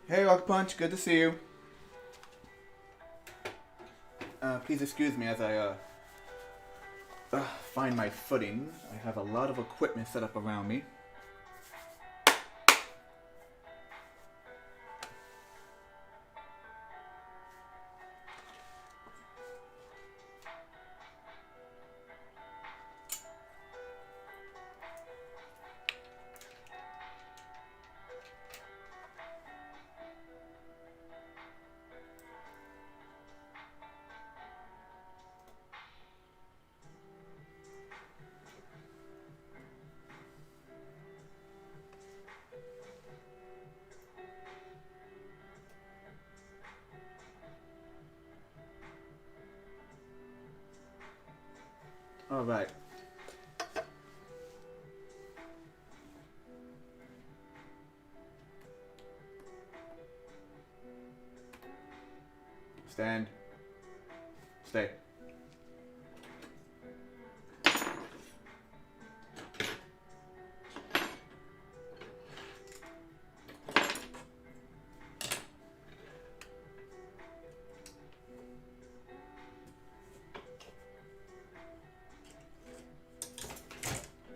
Hey, Rock Punch, good to see you. Please excuse me as I find my footing. I have a lot of equipment set up around me. All right. Stand. Stay.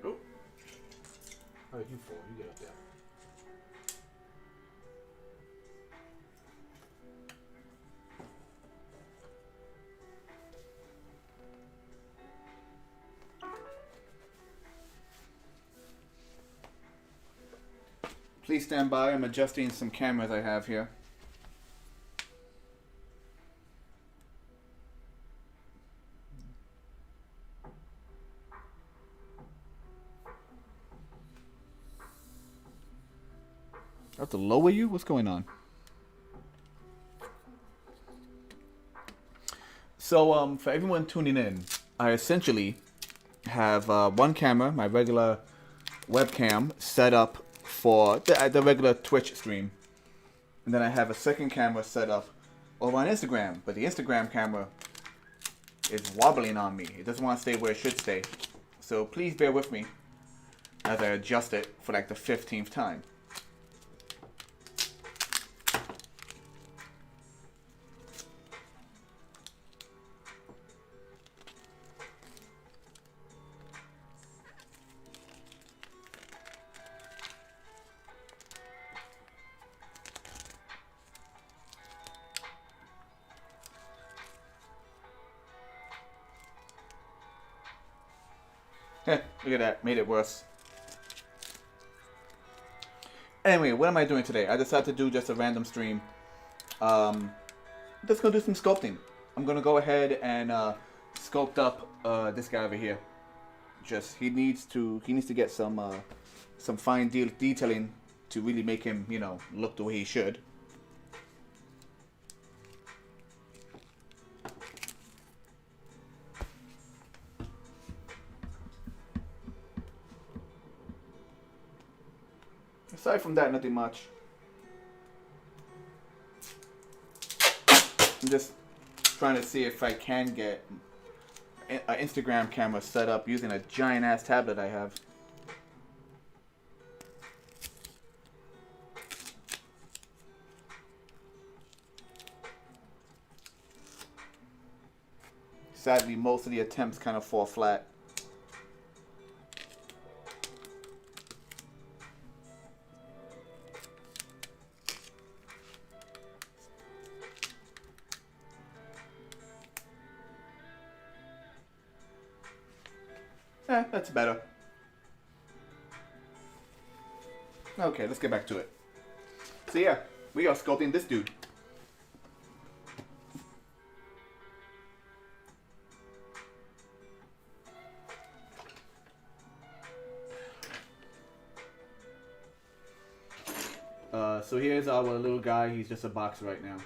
Oh. How did you fall? You get up there. Please stand by. I'm adjusting some cameras I have here. I have to lower you? What's going on? So, for everyone tuning in, I essentially have one camera, my regular webcam, set up for the regular Twitch stream. And then I have a second camera set up over on Instagram. But the Instagram camera is wobbling on me. It doesn't want to stay where it should stay. So please bear with me as I adjust it for like the 15th time. Look at that, made it worse. Anyway, what am I doing today? I decided to do just a random stream. Just gonna do some sculpting. I'm gonna go ahead and sculpt up this guy over here. Just he needs to get some fine detailing to really make him, you know, look the way he should. Aside from that, nothing much. I'm just trying to see if I can get an Instagram camera set up using a giant ass tablet I have. Sadly, most of the attempts kind of fall flat. That's better. Okay, let's get back to it. So yeah, we are sculpting this dude. So here's our little guy. He's just a box right now.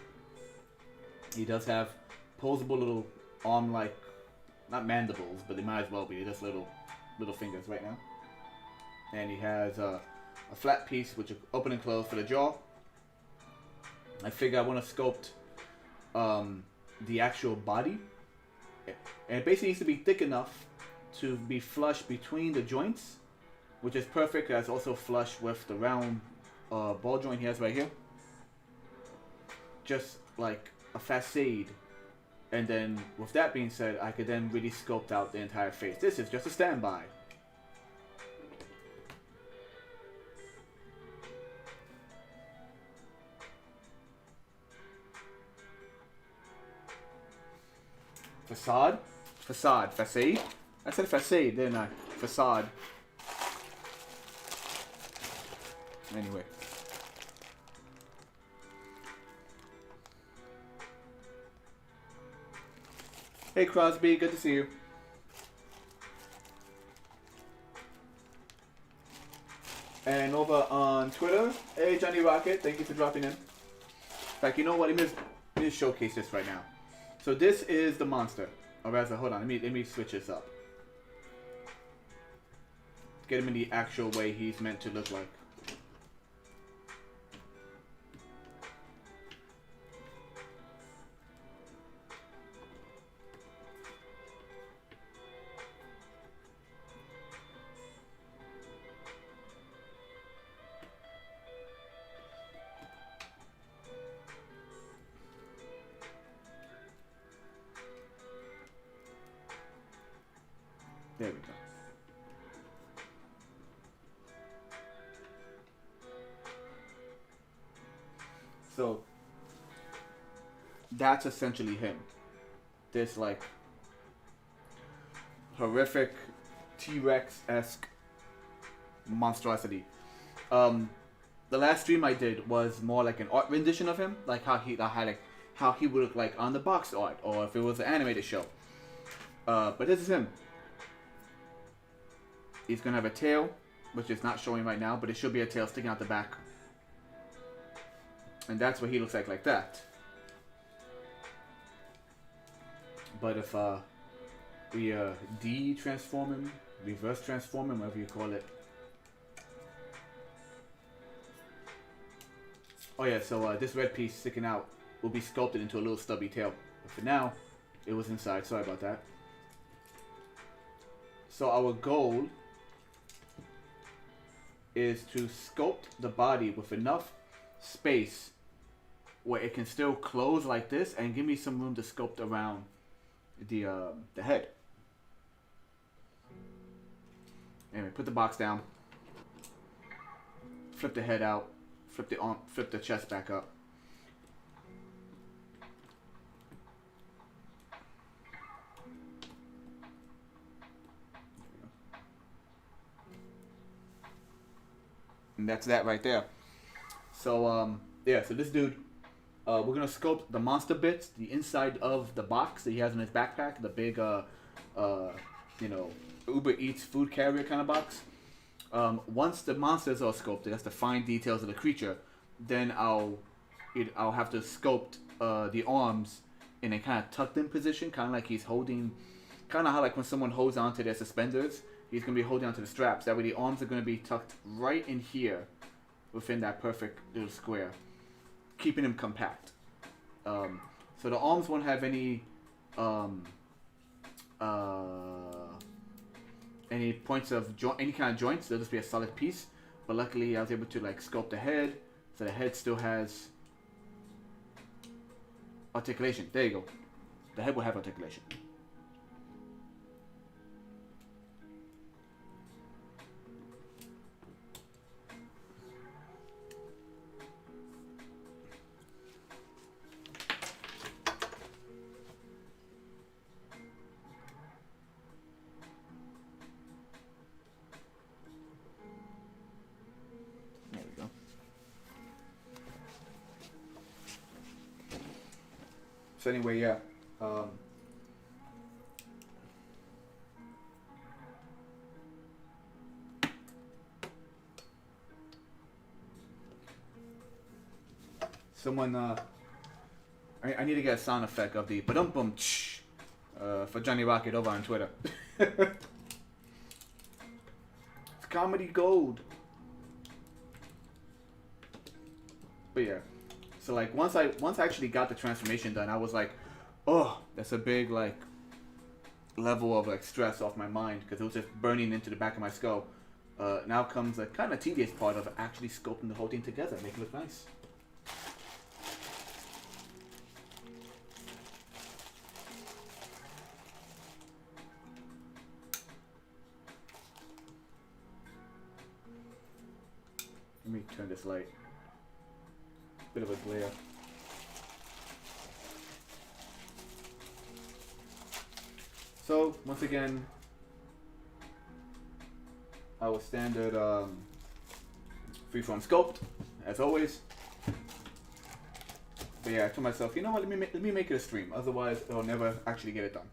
He does have posable little arm-like, not mandibles, but they might as well be. They're just little fingers right now. And he has a flat piece which is open and closed for the jaw. I figure I want to sculpt the actual body. And it basically needs to be thick enough to be flush between the joints, which is perfect as also flush with the round ball joint he has right here. just like a facade. And then, with that being said, I could then really sculpt out the entire face. This is just a standby. Facade? Facade. Facade? I said facade, didn't I? Facade. Anyway. Hey Crosby, good to see you. And over on Twitter, hey Johnny Rocket, thank you for dropping in. In fact, you know what? Let me just showcase this right now. So this is the monster. Or rather, hold on, let me switch this up. Get him in the actual way he's meant to look like. There we go. So that's essentially him. This like horrific T-Rex-esque monstrosity. The last stream I did was more like an art rendition of him, like how he would look like on the box art, or if it was an animated show. But this is him. He's gonna have a tail, which is not showing right now, but it should be a tail sticking out the back. And that's what he looks like that. But if we de-transform him, reverse transform him, whatever you call it. Oh yeah, so this red piece sticking out will be sculpted into a little stubby tail. But for now, it was inside. Sorry about that. So our goal is to sculpt the body with enough space where it can still close like this and give me some room to sculpt around the head. Anyway, put the box down. Flip the head out. Flip the arm. Flip the chest back up. And that's that right there. So yeah, so this dude, we're gonna sculpt the monster bits, the inside of the box that he has in his backpack, the big you know, Uber Eats food carrier kind of box. Once the monsters are sculpted, that's the fine details of the creature, then I'll have to sculpt the arms in a kind of tucked in position, kind of like he's holding, kind of how like when someone holds onto their suspenders. He's going to be holding onto the straps. That way the arms are going to be tucked right in here within that perfect little square, keeping him compact. So the arms won't have any points of any kind of joints. They'll just be a solid piece. But luckily I was able to like sculpt the head, so the head still has articulation. There you go. The head will have articulation. So anyway, yeah. Someone, I need to get a sound effect of the ba-dum bum for Johnny Rocket over on Twitter. It's comedy gold. But yeah. So like once I actually got the transformation done, I was like, oh, that's a big like level of like stress off my mind because it was just burning into the back of my skull. Now comes a kind of tedious part of actually sculpting the whole thing together, making it look nice. Let me turn this light. Bit of a glare. So, once again, our standard freeform sculpt, as always. But yeah, I told myself, you know what, let me make it a stream, otherwise I'll never actually get it done.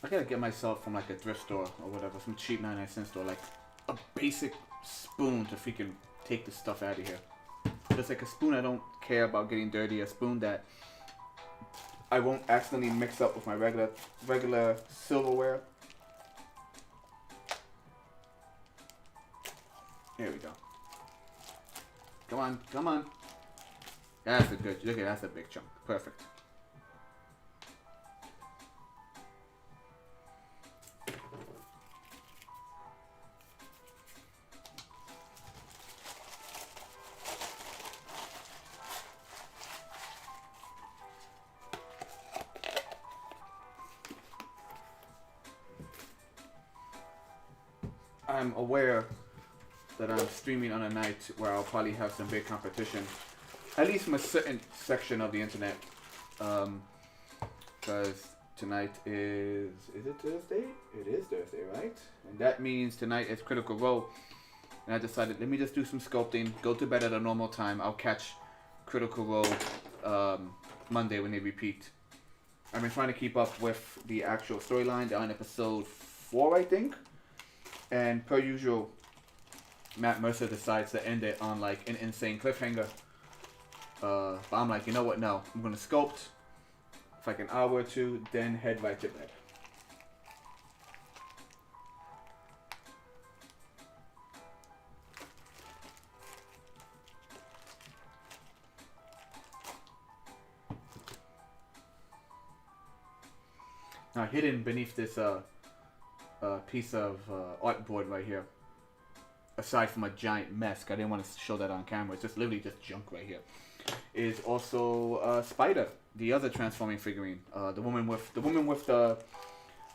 I gotta get myself from like a thrift store or whatever, some cheap 99-cent store, like a basic spoon to freaking take the stuff out of here. Just like a spoon I don't care about getting dirty, a spoon that I won't accidentally mix up with my regular silverware. Here we go. Come on, come on. That's a good, look at that's a big chunk. Perfect. I'm aware that I'm streaming on a night where I'll probably have some big competition, at least from a certain section of the internet, because tonight is it Thursday? It is Thursday, right? And that means tonight is Critical Role, and I decided, let me just do some sculpting, go to bed at a normal time. I'll catch Critical Role Monday when they repeat. I've been trying to keep up with the actual storyline. They're on episode 4, I think. And per usual, Matt Mercer decides to end it on like an insane cliffhanger. But I'm like, you know what? No, I'm gonna sculpt for like an hour or two, then head right to bed. Now, hidden beneath this piece of artboard right here, aside from a giant mess, I didn't want to show that on camera, it's just literally just junk right here, is also Spider, the other transforming figurine, the woman with the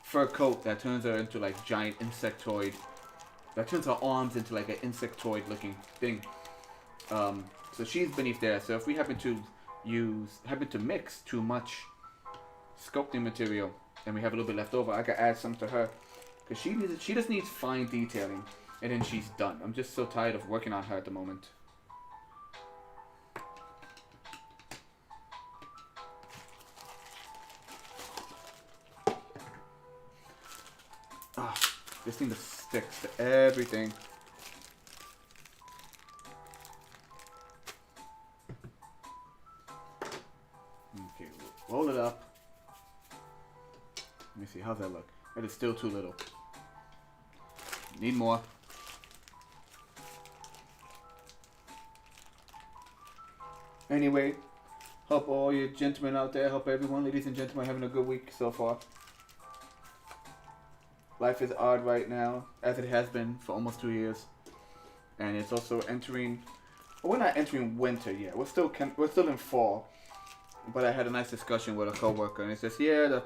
fur coat that turns her into like giant insectoid, that turns her arms into like an insectoid looking thing. So she's beneath there. So if we happen to mix too much sculpting material and we have a little bit left over, I could add some to her. Because she just needs fine detailing, and then she's done. I'm just so tired of working on her at the moment. Ah, this thing just sticks to everything. Okay, roll it up. Let me see, how's that look? That is still too little. Need more. Anyway, hope all you gentlemen out there, hope everyone, ladies and gentlemen, are having a good week so far. Life is odd right now, as it has been for almost 2 years. And it's also entering, well, we're not entering winter yet. We're still in fall. But I had a nice discussion with a coworker, and it says, yeah,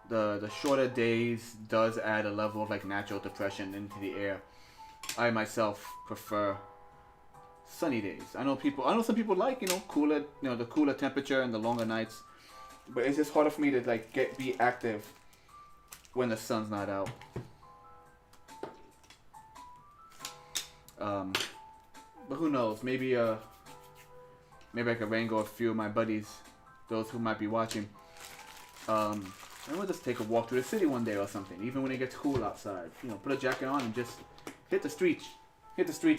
the shorter days does add a level of like natural depression into the air. I myself prefer sunny days. I know some people like, cooler, the cooler temperature and the longer nights, but it's just harder for me to like be active when the sun's not out. But who knows? Maybe I could wrangle a few of my buddies, those who might be watching. And we'll just take a walk through the city one day or something, even when it gets cool outside. Put a jacket on and just hit the streets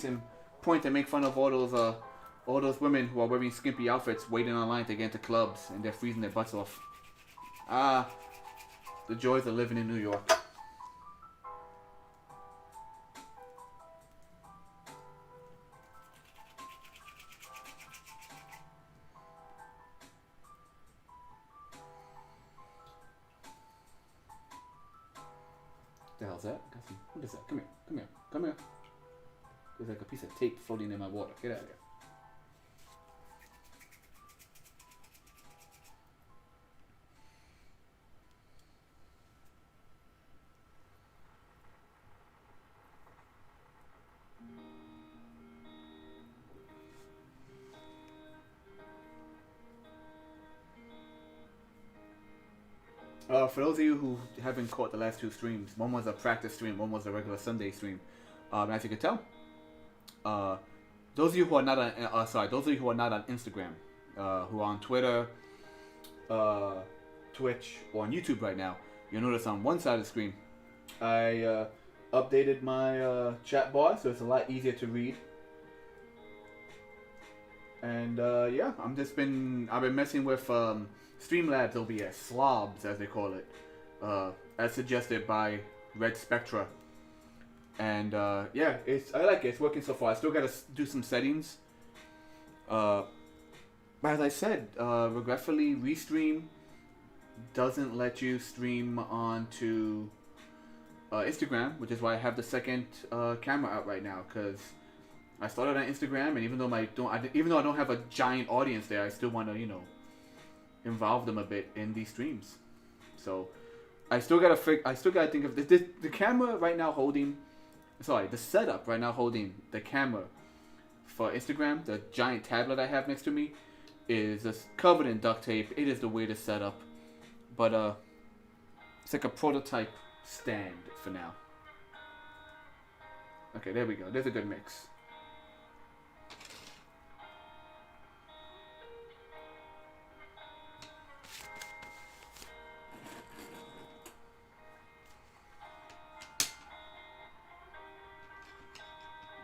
and point and make fun of all those women who are wearing skimpy outfits, waiting online to get into clubs, and they're freezing their butts off. Ah, the joys of living in New York. The hell's that? What is that? Come here. There's like a piece of tape floating in my water. Get out of here. For those of you who haven't caught the last two streams, one was a practice stream, one was a regular Sunday stream. As you can tell, those of you who are not on, those of you who are not on Instagram, who are on Twitter, Twitch, or on YouTube right now, you'll notice on one side of the screen, I updated my chat bar, so it's a lot easier to read. And yeah, I've been messing with Streamlabs OBS, slobs as they call it, as suggested by Red Spectra. And yeah, I like it. It's working so far. I still gotta do some settings. But as I said, regretfully, Restream doesn't let you stream onto Instagram, which is why I have the second camera out right now. Because I started on Instagram, and even though I don't have a giant audience there, I still want to involve them a bit in these streams. So I still gotta think of the camera right now holding. Sorry, the setup right now holding the camera for Instagram, the giant tablet I have next to me, is just covered in duct tape. It is the weirdest setup, but it's like a prototype stand for now. Okay, there we go. There's a good mix.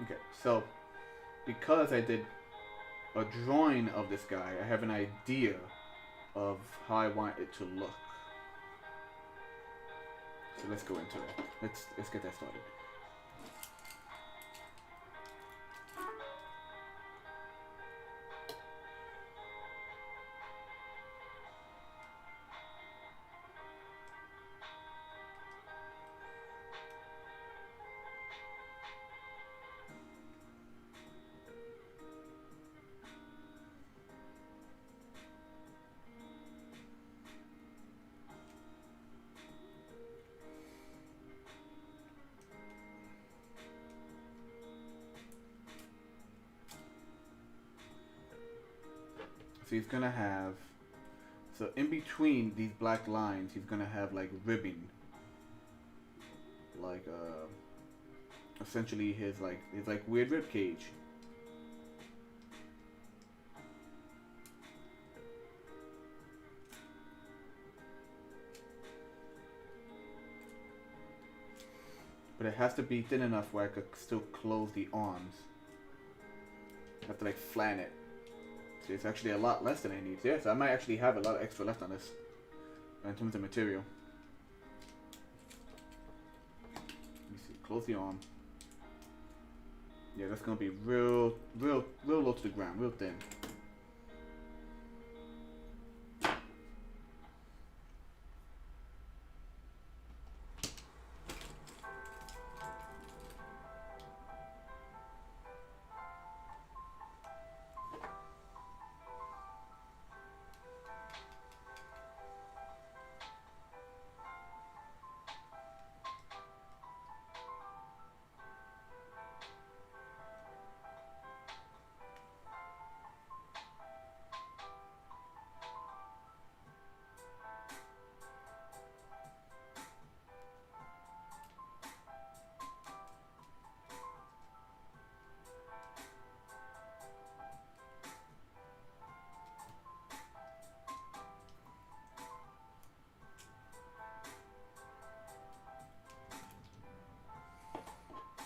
Okay, so because I did a drawing of this guy, I have an idea of how I want it to look. So let's go into it. Let's get that started. So he's gonna have, so in between these black lines, he's gonna have like ribbing, like essentially his weird rib cage. But it has to be thin enough where I could still close the arms. I have to like flan it. So it's actually a lot less than I need. Yeah, so I might actually have a lot of extra left on this in terms of material. Let me see. Close the arm. Yeah, that's gonna be real low to the ground, real thin.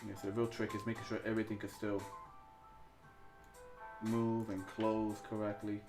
Yeah, so the real trick is making sure everything can still move and close correctly.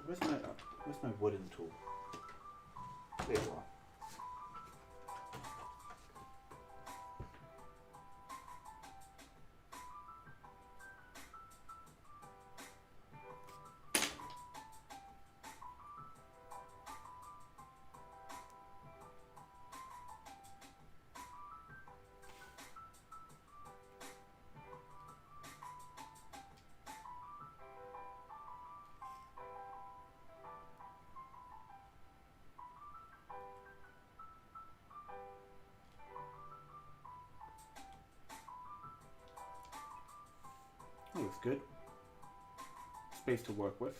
where's my wooden tool? There you are. That looks good. Space to work with.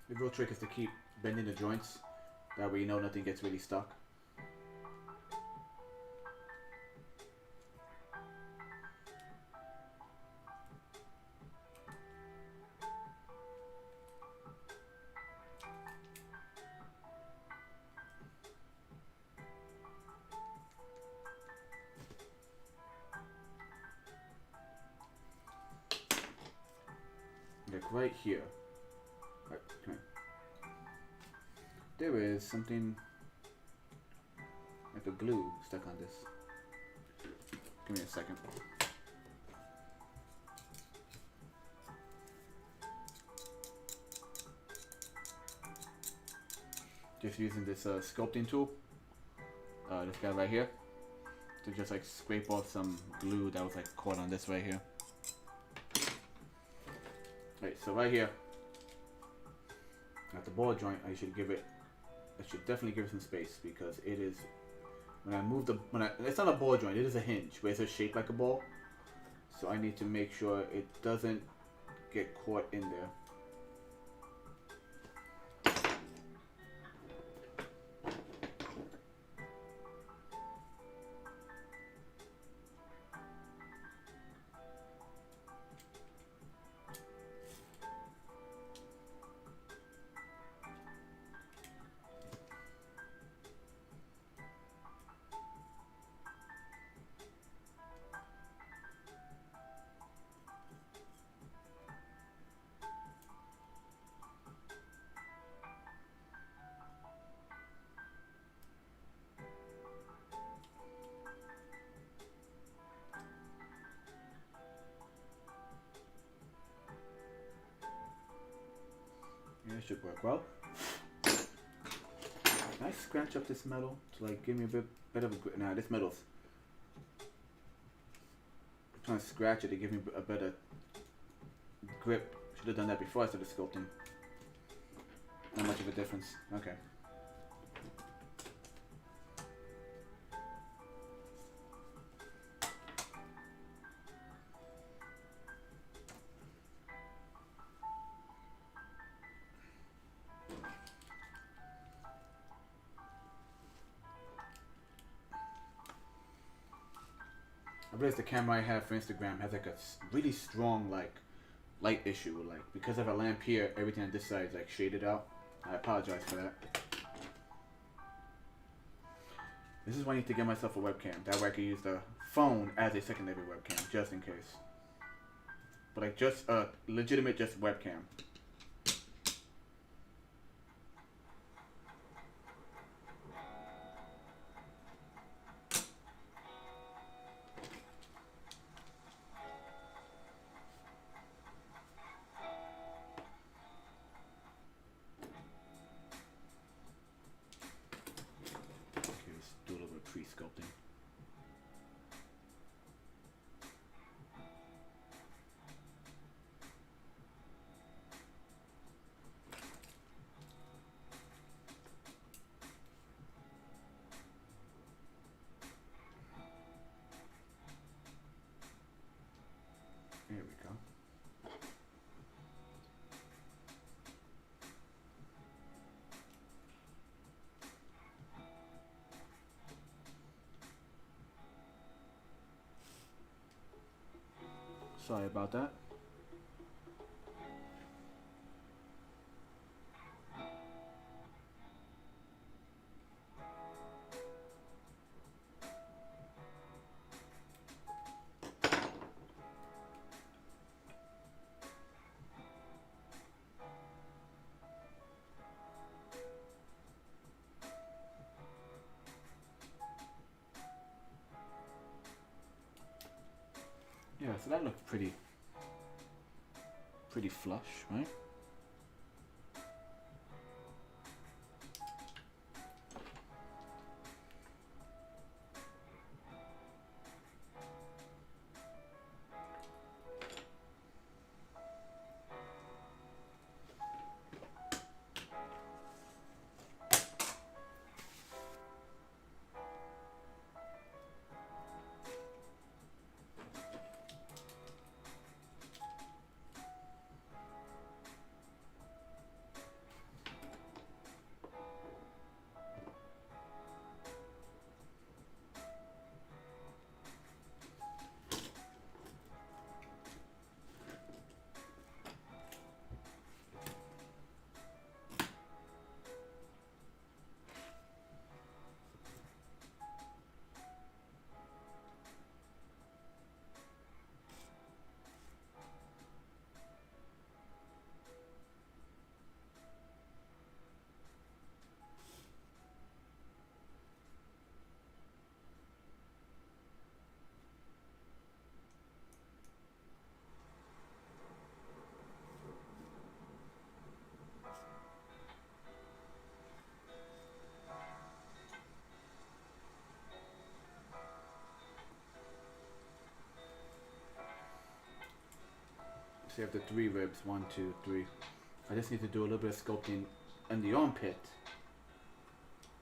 The real trick is to keep bending the joints. That way you know nothing gets really stuck. Like right here. Right, come here. There is something like a glue stuck on this. Give me a second. Just using this sculpting tool, this guy right here, to just like scrape off some glue that was like caught on this right here. Right, so right here at the ball joint, I should definitely give it some space, because it is, when I move it's not a ball joint, it is a hinge, but it's shaped like a ball. So I need to make sure it doesn't get caught in there. Yeah, it should work well. I scratch up this metal to like give me a bit of a grip. Nah, this metal's, I'm trying to scratch it to give me a better grip. Should have done that before I started sculpting. Not much of a difference. Okay. realized the camera I have for Instagram has like a really strong like light issue. Like because I have a lamp here, everything on this side is like shaded out. I apologize for that. This is why I need to get myself a webcam. That way I can use the phone as a secondary webcam, just in case. But like just a legitimate just webcam. Okay, let's do a little bit of pre-sculpting. There we go. Sorry about that. Yeah, so that looks pretty flush, right? So you have the 3 ribs, 1, 2, 3. I just need to do a little bit of sculpting in the armpit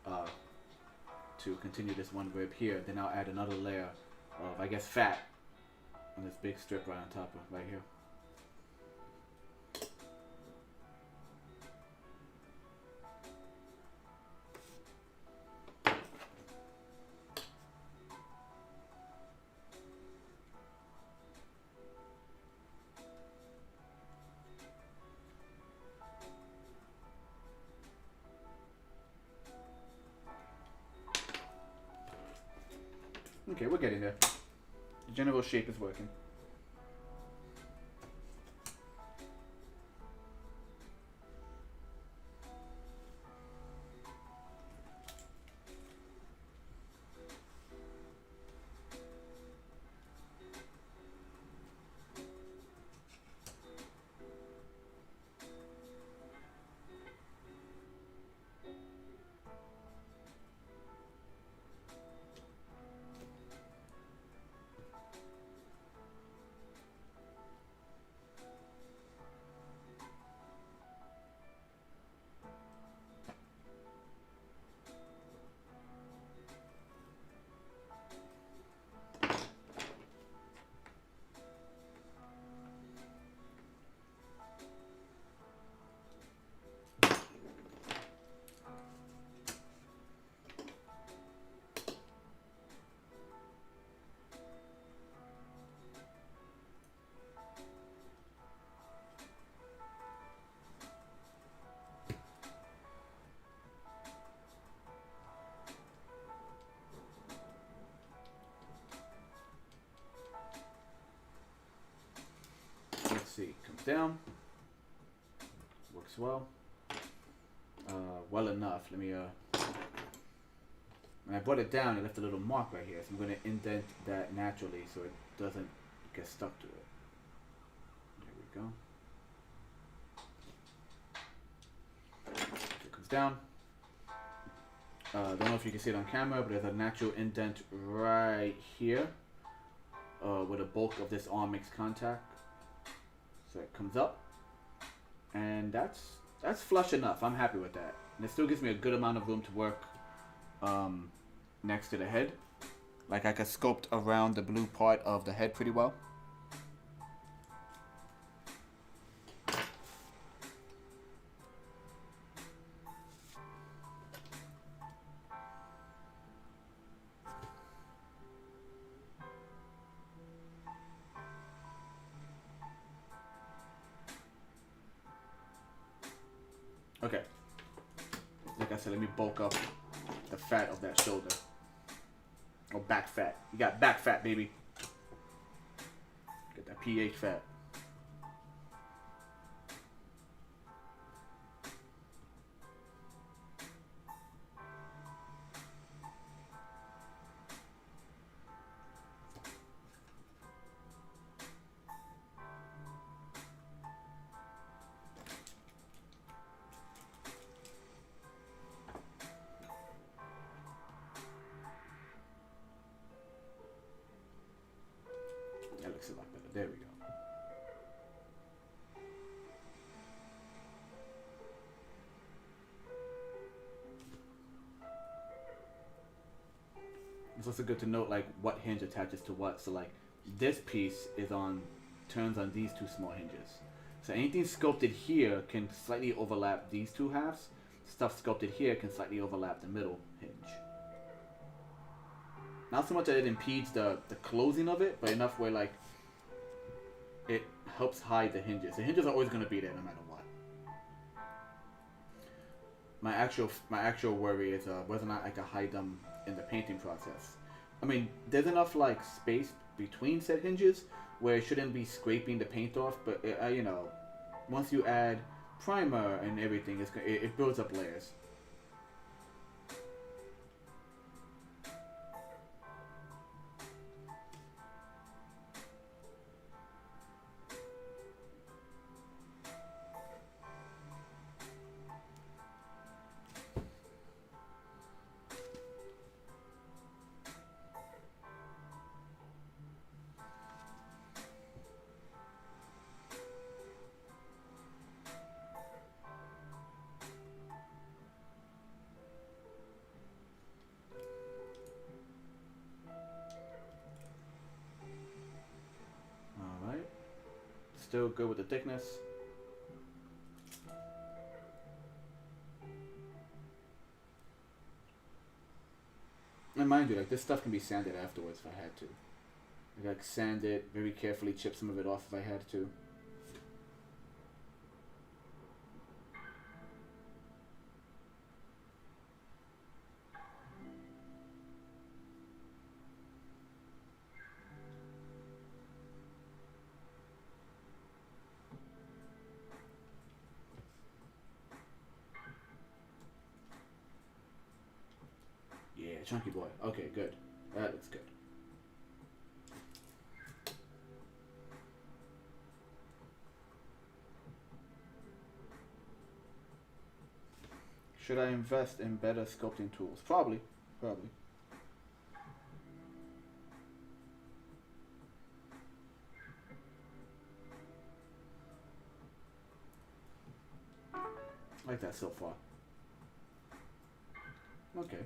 to continue this 1 rib here. Then I'll add another layer of, I guess, fat on this big strip right on top of right here. Okay, we're getting there. The general shape is working. down. Works well. Well enough. Let me when I brought it down, it left a little mark right here, so I'm going to indent that naturally so it doesn't get stuck to it. There we go. It comes down. Don't know if you can see it on camera, but there's a natural indent right here where the bulk of this arm makes contact. So it comes up, and that's flush enough. I'm happy with that. And it still gives me a good amount of room to work next to the head. Like I could sculpt around the blue part of the head pretty well. Okay. Like I said, let me bulk up the fat of that shoulder. Or back fat. You got back fat, baby. Get that pH fat. That looks a lot better. There we go. It's also good to note like what hinge attaches to what. So like this piece is turns on these two small hinges. So anything sculpted here can slightly overlap these two halves. Stuff sculpted here can slightly overlap the middle hinge. Not so much that it impedes the closing of it, but enough where like it helps hide the hinges. The hinges are always going to be there no matter what. My actual worry is whether or not I can hide them in the painting process. I mean, there's enough like space between said hinges where it shouldn't be scraping the paint off, but you know, once you add primer and everything, it builds up layers. Still good with the thickness. And mind you, like this stuff can be sanded afterwards if I had to. Like sand it very carefully, chip some of it off if I had to. Chunky boy. Okay, good. That looks good. Should I invest in better sculpting tools? Probably. Probably. I like that so far. Okay.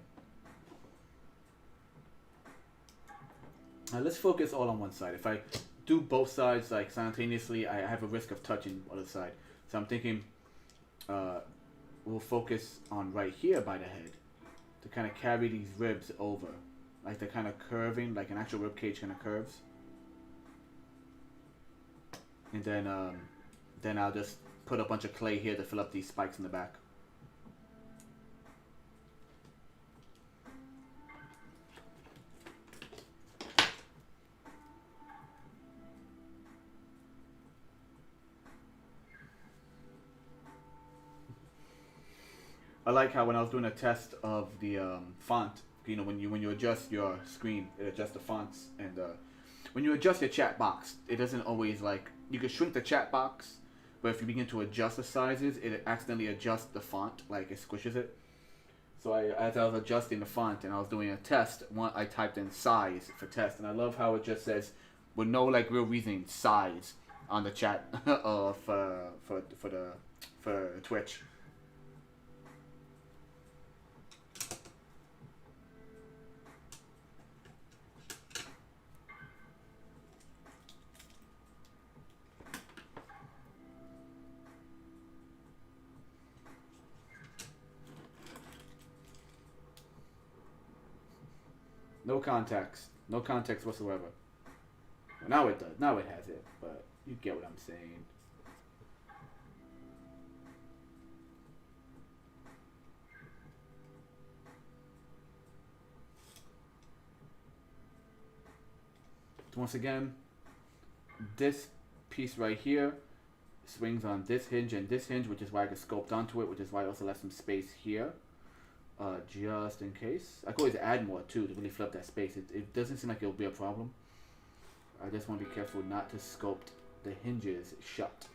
Let's focus all on one side. If I do both sides like simultaneously, I have a risk of touching the other side. So I'm thinking we'll focus on right here by the head to kind of carry these ribs over. Like they're kind of curving, like an actual rib cage kind of curves. And then I'll just put a bunch of clay here to fill up these spikes in the back. I like how when I was doing a test of the font, you know, when you adjust your screen, it adjusts the fonts, and when you adjust your chat box, it doesn't always like you can shrink the chat box, but if you begin to adjust the sizes, it accidentally adjusts the font, like it squishes it. So as I was adjusting the font and I was doing a test, I typed in size for test, and I love how it just says with no like real reasoning size on the chat for Twitch. No context whatsoever. Well, now it does. Now it has it, but you get what I'm saying. Once again, this piece right here swings on this hinge and this hinge, which is why I can sculpt onto it, which is why I also left some space here. Just in case. I could always add more too to really fill up that space. It doesn't seem like it'll be a problem. I just want to be careful not to sculpt the hinges shut.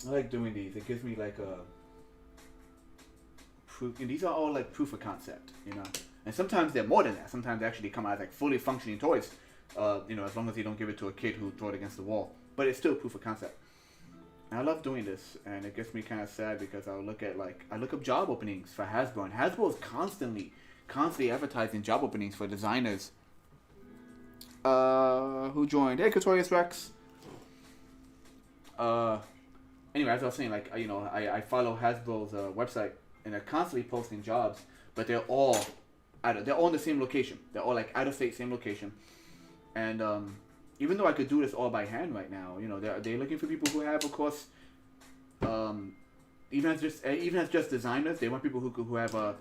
I like doing these. It gives me like a proof, and these are all like proof of concept, you know. And sometimes they're more than that. Sometimes they actually come out as like fully functioning toys, you know, as long as you don't give it to a kid who throw it against the wall. But it's still proof of concept. And I love doing this, and it gets me kind of sad because I look up job openings for Hasbro, and Hasbro is constantly advertising job openings for designers. Who joined? Hey, Katorius Rex. Anyway, as I was saying, like, you know, I follow Hasbro's website, and they're constantly posting jobs, but they're all in the same location. They're all like out of state, same location. And even though I could do this all by hand right now, you know, they're looking for people who have, of course, even as just designers, they want people who have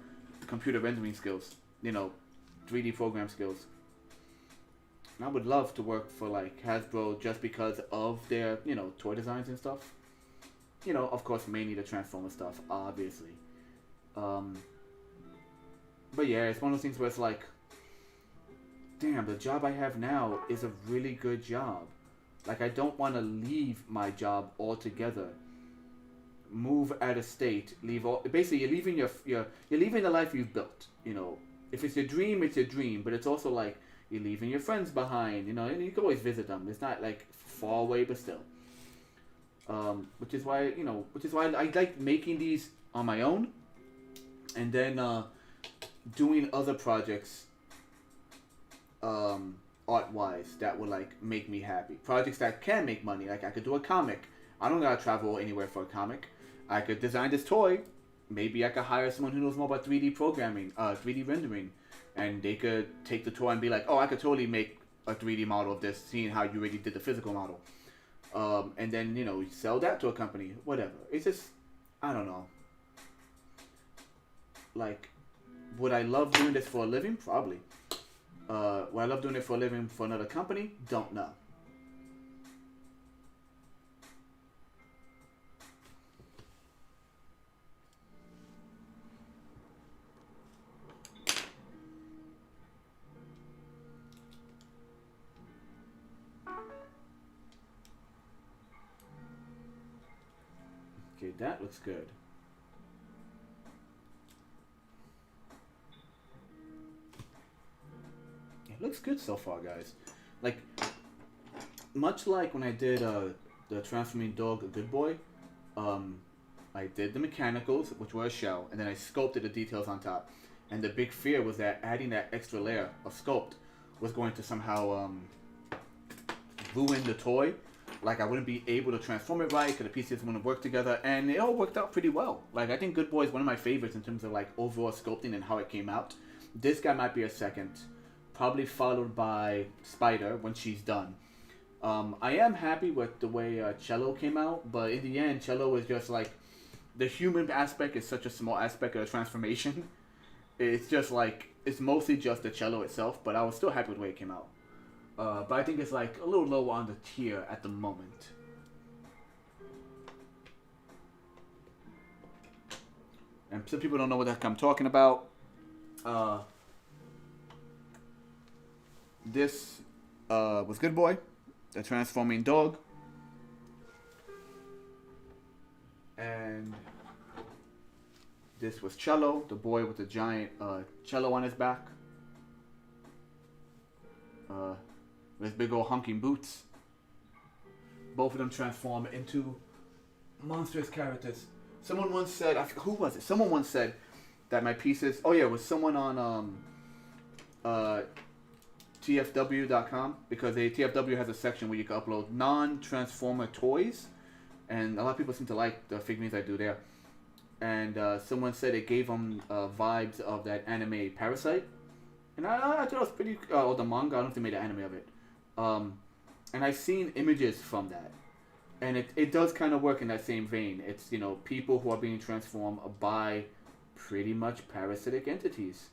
computer rendering skills, you know, 3D program skills. And I would love to work for like Hasbro just because of their, you know, toy designs and stuff. You know, of course, mainly the Transformer stuff, obviously. But yeah, it's one of those things where it's like, damn, the job I have now is a really good job. Like, I don't want to leave my job altogether. Move out of state, basically you're leaving you're leaving the life you've built. You know, if it's your dream, it's your dream. But it's also like you're leaving your friends behind. You know, and you can always visit them. It's not like far away, but still. Which is why I like making these on my own, and then doing other projects, art-wise, that would like make me happy. Projects that can make money. Like I could do a comic. I don't gotta travel anywhere for a comic. I could design this toy. Maybe I could hire someone who knows more about 3D programming, 3D rendering, and they could take the toy and be like, oh, I could totally make a 3D model of this, seeing how you already did the physical model. And then, you know, sell that to a company, whatever. It's just, I don't know. Like, would I love doing this for a living? Probably. Would I love doing it for a living for another company? Don't know. Okay, that looks good. It looks good so far, guys. Like, much like when I did the Transforming Dog, a Good Boy, I did the mechanicals, which were a shell, and then I sculpted the details on top. And the big fear was that adding that extra layer of sculpt was going to somehow ruin the toy. like I wouldn't be able to transform it right because the pieces wouldn't work together, and it all worked out pretty well. Like I think Good Boy is one of my favorites in terms of like overall sculpting and how it came out. This guy might be a second, probably followed by Spider when she's done. I am happy with the way Cello came out, but in the end, Cello is just like the human aspect is such a small aspect of the transformation. It's just like it's mostly just the Cello itself, but I was still happy with the way it came out. But I think it's like a little lower on the tier at the moment. And some people don't know what the heck I'm talking about. This was Good Boy, the transforming dog. And this was Cello, the boy with the giant cello on his back. With big old honking boots. Both of them transform into monstrous characters. Someone once said, who was it? Someone once said that my pieces, oh yeah, it was someone on TFW.com, because TFW has a section where you can upload non-transformer toys, and a lot of people seem to like the figurines I do there. And someone said it gave them vibes of that anime Parasite, and I thought it was pretty, or the manga, I don't know if they made an anime of it. And I've seen images from that, and it does kind of work in that same vein. It's, you know, people who are being transformed by pretty much parasitic entities.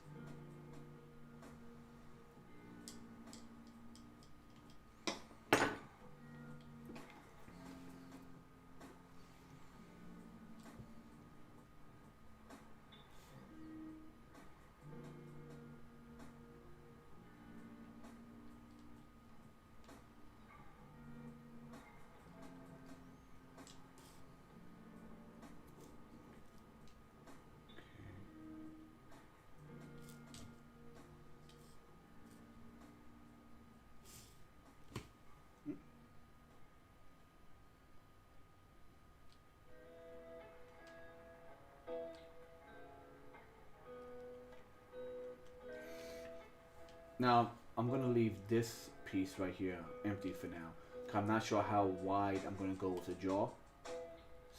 Now, I'm going to leave this piece right here empty for now. 'Cause I'm not sure how wide I'm going to go with the jaw.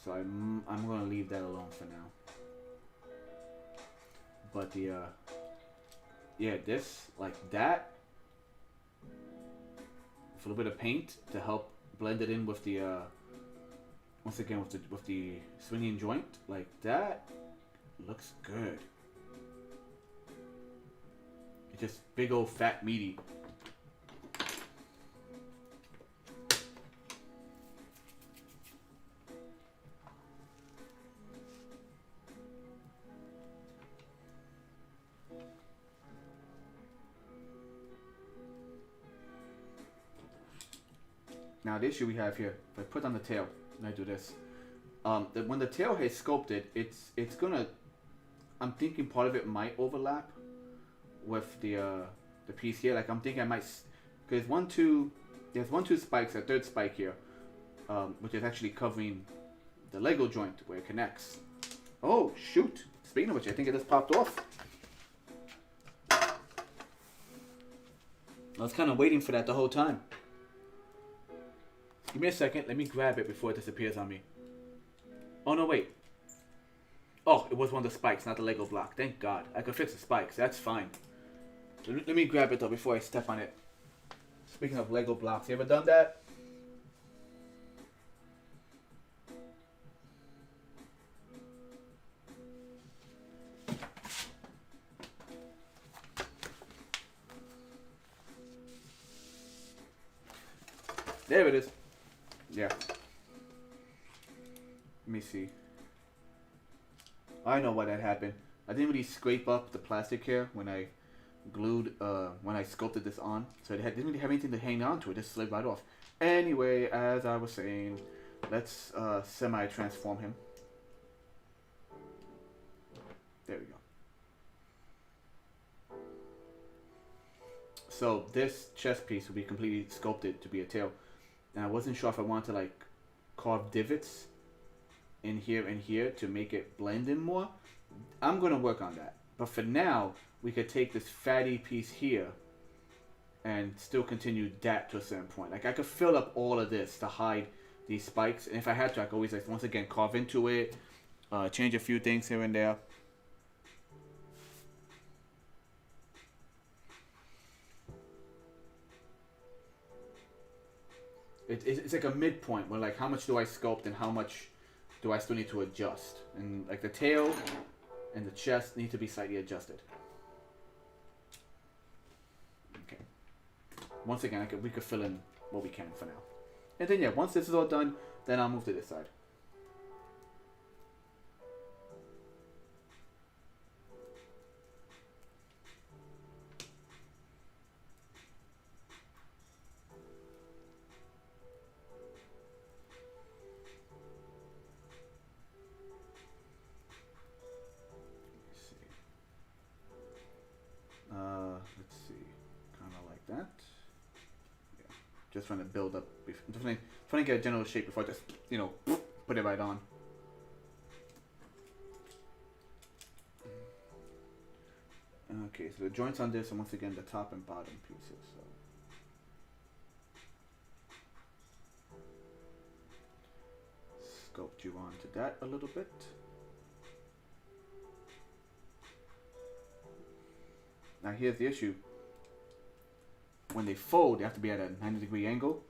So I'm going to leave that alone for now. But the, yeah, this, like that, with a little bit of paint to help blend it in with the, once again, with the swinging joint, like that, looks good. Just big old fat meaty. Now the issue we have here, if I put on the tail and I do this, when the tail is sculpted, it's gonna, I'm thinking part of it might overlap with the piece here. Like I'm thinking I might, because there's 1, 2 spikes, a third spike here, which is actually covering the Lego joint where it connects. Oh shoot! Speaking of which, I think it just popped off. I was kind of waiting for that the whole time. Give me a second. Let me grab it before it disappears on me. Oh no, wait. Oh, it was one of the spikes, not the Lego block. Thank God. I could fix the spikes. That's fine. Let me grab it though before I step on it. Speaking of Lego blocks, you ever done that? There it is. Yeah. Let me see. I know why that happened. I didn't really scrape up the plastic here when I glued, when I sculpted this on. So it didn't really have anything to hang on to. It just slid right off. Anyway, as I was saying, let's semi-transform him. There we go. So this chest piece will be completely sculpted to be a tail. And I wasn't sure if I wanted to like carve divots in here and here to make it blend in more. I'm going to work on that. But for now, we could take this fatty piece here and still continue that to a certain point. Like I could fill up all of this to hide these spikes, and if I had to, I could always like once again carve into it, change a few things here and there. It's like a midpoint where like how much do I sculpt and how much do I still need to adjust, and like the tail and the chest need to be slightly adjusted. Okay. Once again, we could fill in what we can for now. And then yeah, once this is all done, then I'll move to this side. Let's see, kind of like that. Yeah, just trying to build up. Trying to get a general shape before I just, put it right on. Okay, so the joints on this are once again the top and bottom pieces. So sculpt you onto that a little bit. Now here's the issue. When they fold, they have to be at a 90-degree angle.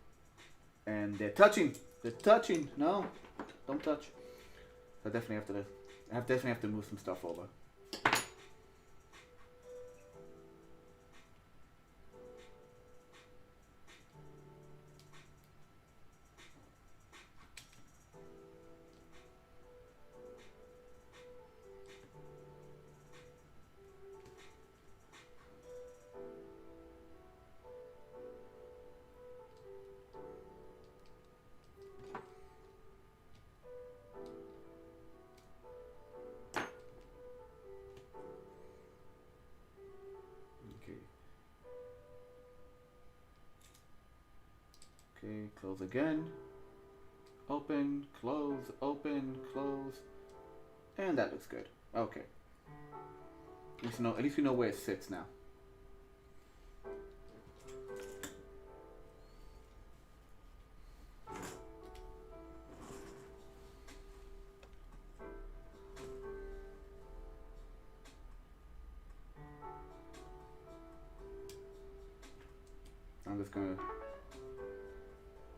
And they're touching. They're touching. No, don't touch. So I definitely have to move some stuff over. Okay, close again. Open, close, open, close. And that looks good. Okay. At least we know where it sits now.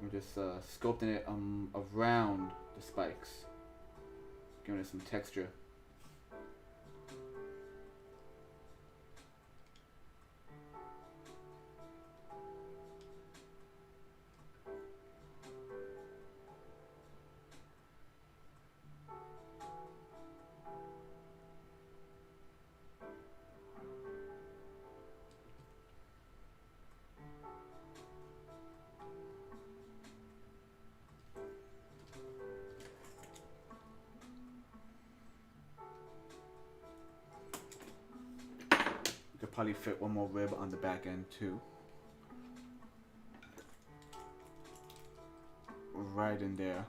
I'm just sculpting it around the spikes, giving it some texture. Probably fit one more rib on the back end too. Right in there.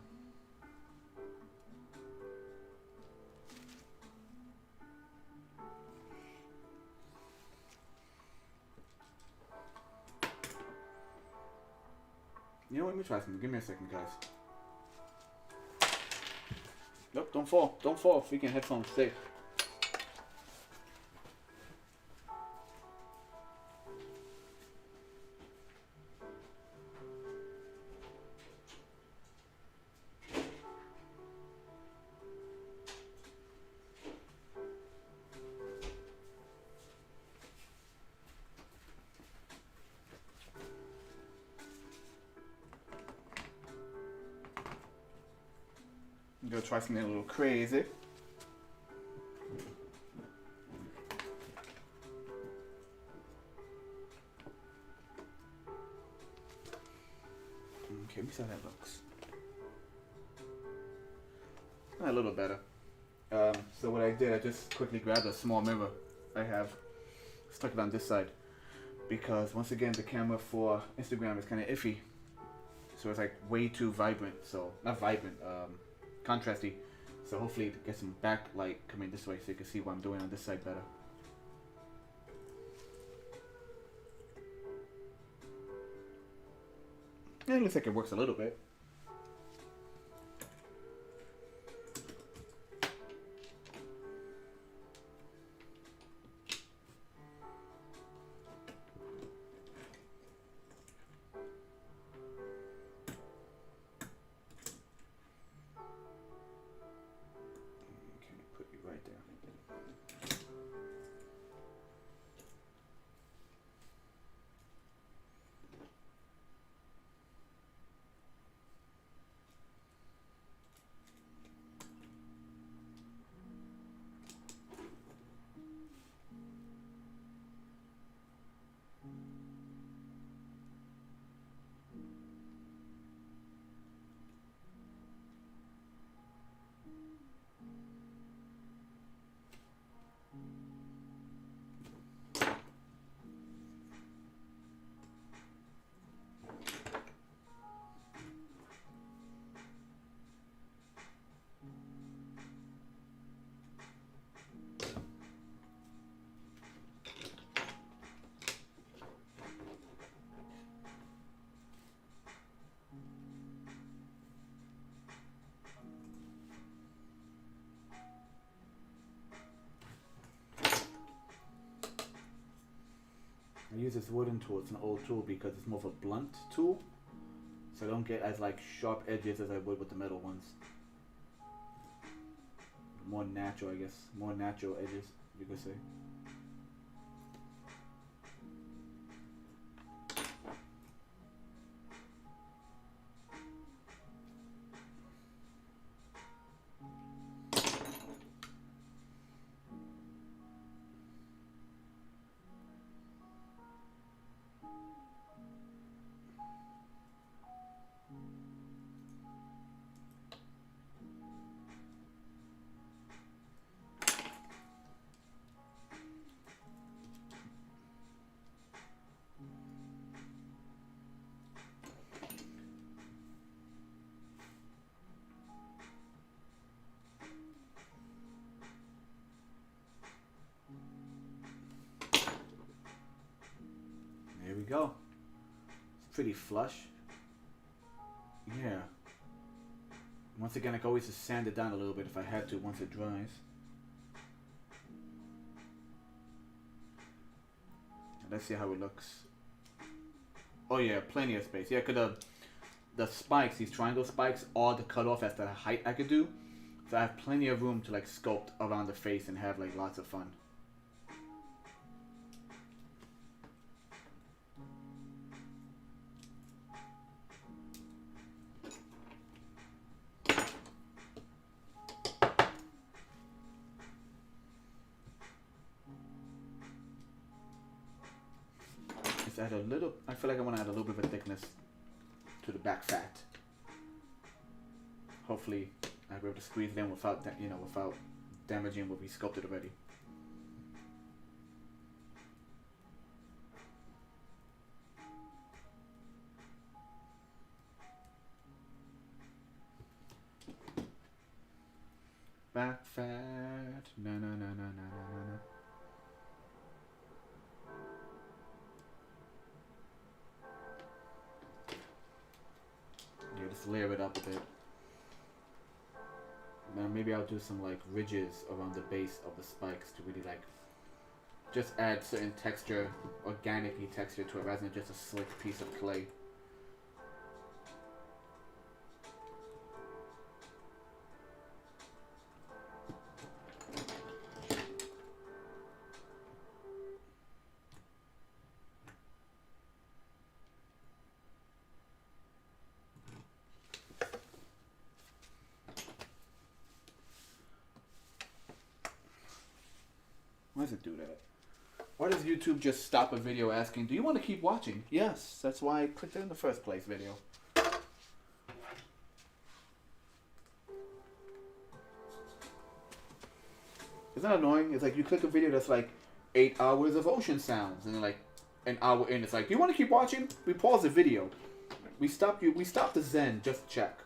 You know what? Let me try something. Give me a second, guys. Nope, don't fall. Don't fall. Freaking headphones safe. I'm gonna try something a little crazy. Okay, let me see how that looks. A little better. So what I did, I just quickly grabbed a small mirror I have, stuck it on this side, because once again the camera for Instagram is kind of iffy, so it's like way too vibrant. So not vibrant, contrasty. So hopefully it gets some backlight coming this way so you can see what I'm doing on this side better. Yeah, it looks like it works a little bit. Okay, put you right there. I use this wooden tool. It's an old tool because it's more of a blunt tool, so I don't get as like sharp edges as I would with the metal ones. More natural, I guess. More natural edges, you could say. There we go. It's pretty flush. Yeah. Once again, I can always just sand it down a little bit if I had to once it dries. Let's see how it looks. Oh yeah, plenty of space. Yeah, cause the spikes, these triangle spikes, are the cut off as the height I could do. So I have plenty of room to like sculpt around the face and have like lots of fun. Just add a little, I feel like I want to add a little bit of a thickness to the back fat. Hopefully I'll be able to squeeze it in without, without damaging what we sculpted already. Back fat, na na na na na na na. Yeah, just layer it up a bit. Now maybe I'll do some like ridges around the base of the spikes to really like just add certain texture, organically texture to it rather than just a slick piece of clay. Why does it do that? Why does YouTube just stop a video asking, do you want to keep watching? Yes, that's why I clicked it in the first place video. Isn't that annoying? It's like you click a video that's like 8 hours of ocean sounds and then like an hour in it's like, do you want to keep watching? We pause the video. We stop the Zen just to check.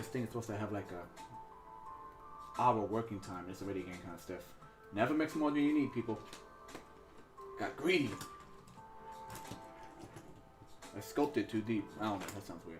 this thing is supposed to have like a hour working time. It's already getting kind of stiff. Never mix more than you need, people. Got greedy. I sculpted too deep. I don't know. That sounds weird.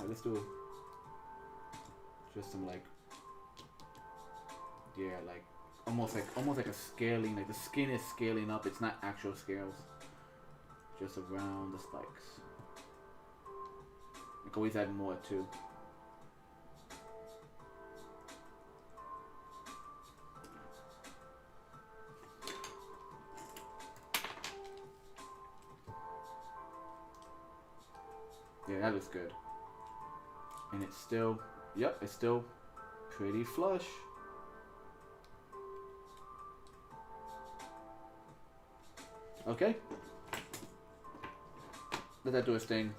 Let's do just some like, yeah, like almost like a scaling, like the skin is scaling up. It's not actual scales, just around the spikes. You can always add more too. Yeah, that looks good. And it's still, yep, it's still pretty flush. Okay. Let that do its thing.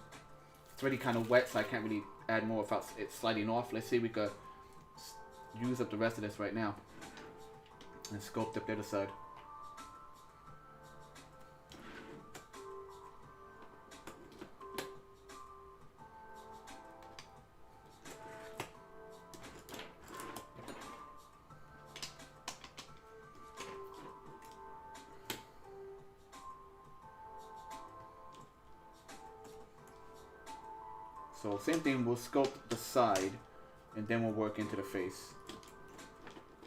It's already kind of wet, so I can't really add more without it sliding off. Let's see if we could use up the rest of this right now. And sculpt up the other side. So same thing, we'll sculpt the side and then we'll work into the face.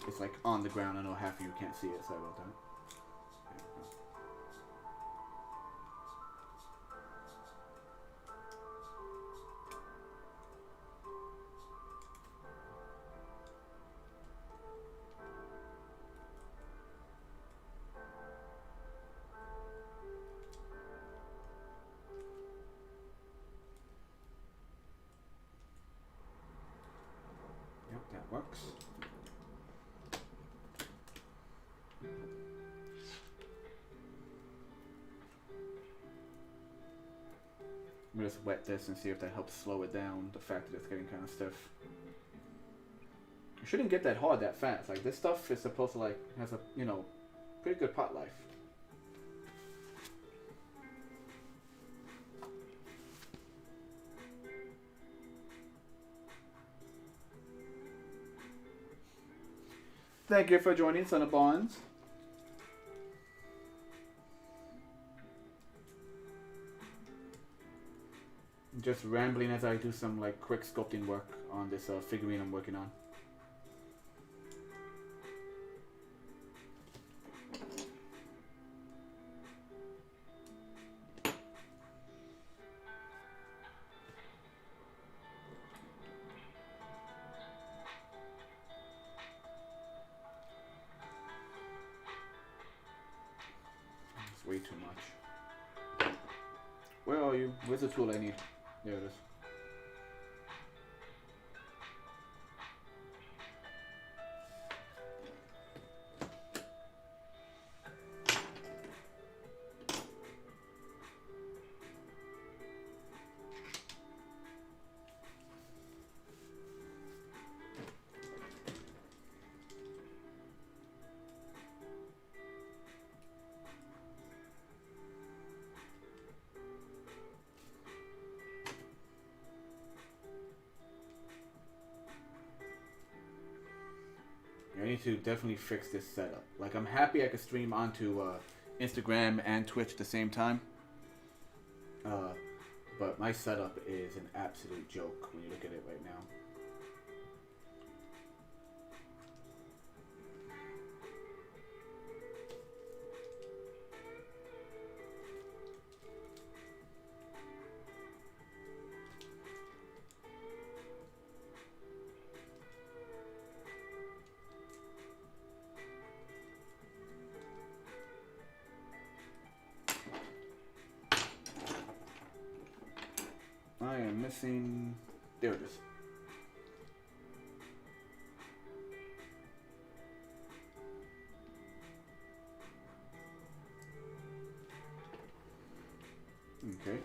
It's like on the ground. I know half of you can't see it, sorry about that. Yep, that works. I'm gonna just wet this and see if that helps slow it down, the fact that it's getting kind of stiff. You shouldn't get that hard that fast. Like, this stuff is supposed to, like, has a, you know, pretty good pot life. Thank you for joining, Son of Bonds. Just rambling as I do some like quick sculpting work on this figurine I'm working on. It's way too much. Where are you? Where's the tool I need? There it is. I need to definitely fix this setup. Like, I'm happy I could stream onto Instagram and Twitch at the same time. But my setup is an absolute joke when you look at it right now. missing? There it is. Okay.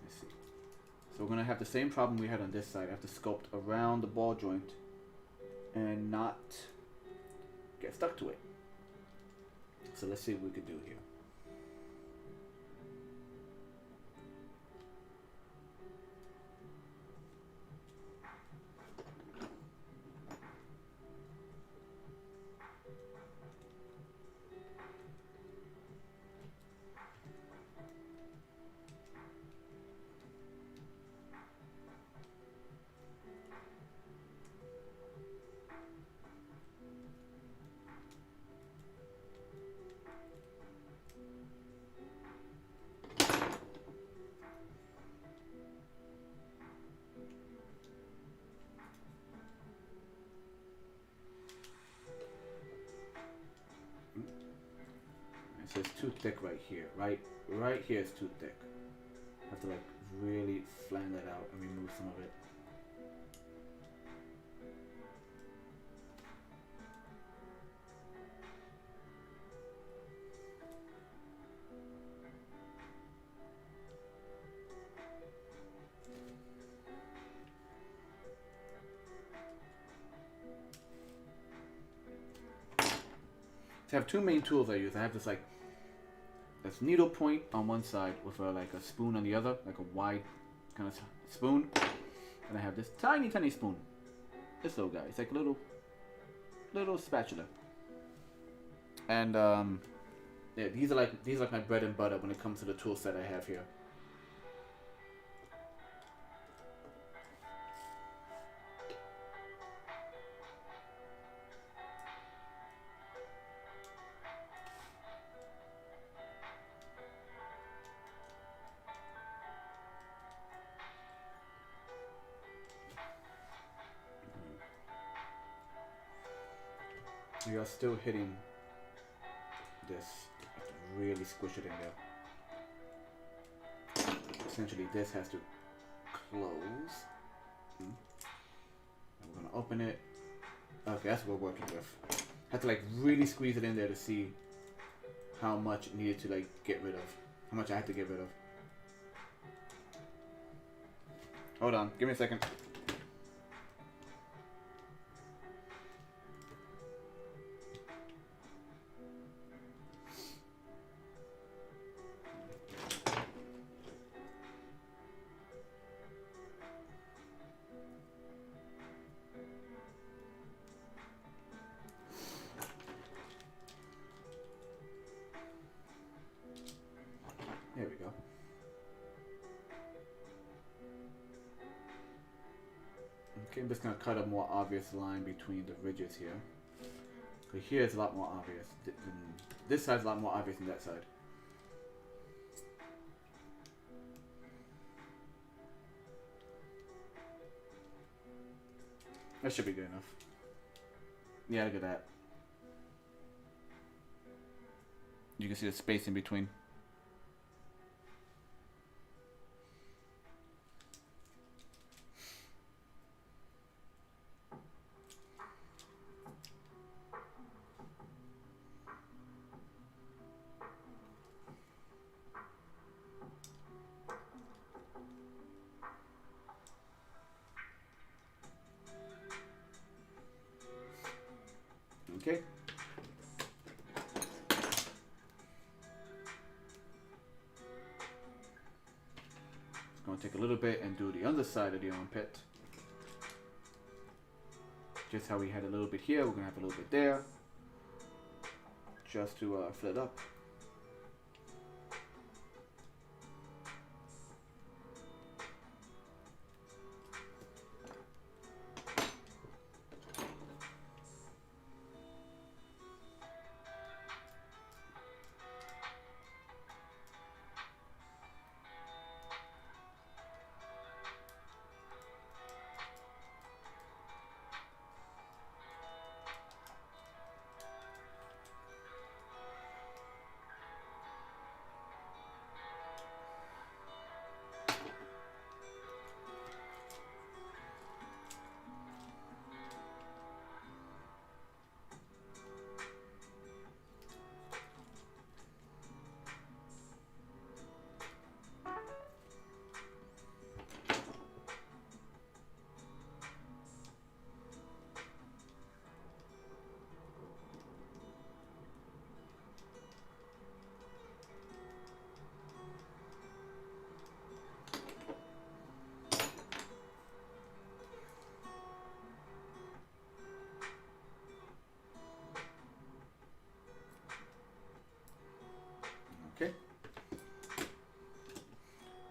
Let's see. So we're gonna have the same problem we had on this side. I have to sculpt around the ball joint and not get stuck to it. So let's see what we can do here. So it's too thick right here. Right here is too thick. I have to like really flatten that out and remove some of it. So I have two main tools I use. I have this like this needle point on one side with like a spoon on the other, like a wide kind of spoon, and I have this tiny spoon. This little guy. It's like a little spatula. And yeah, these are like my bread and butter when it comes to the tool set I have here. We are still hitting this. I have to really squish it in there. Essentially, this has to close. And we're gonna open it. Okay, that's what we're working with. Have to like really squeeze it in there to see how much it needed to like get rid of. How much I had to get rid of. Hold on, give me a second. There we go. Okay, I'm just going to cut a more obvious line between the ridges here. Because here it's a lot more obvious. This side's a lot more obvious than that side. That should be good enough. Yeah, look at that. You can see the space in between. Okay. It's going to take a little bit and do the underside of the armpit. Just how we had a little bit here, we're going to have a little bit there. Just to fill it up.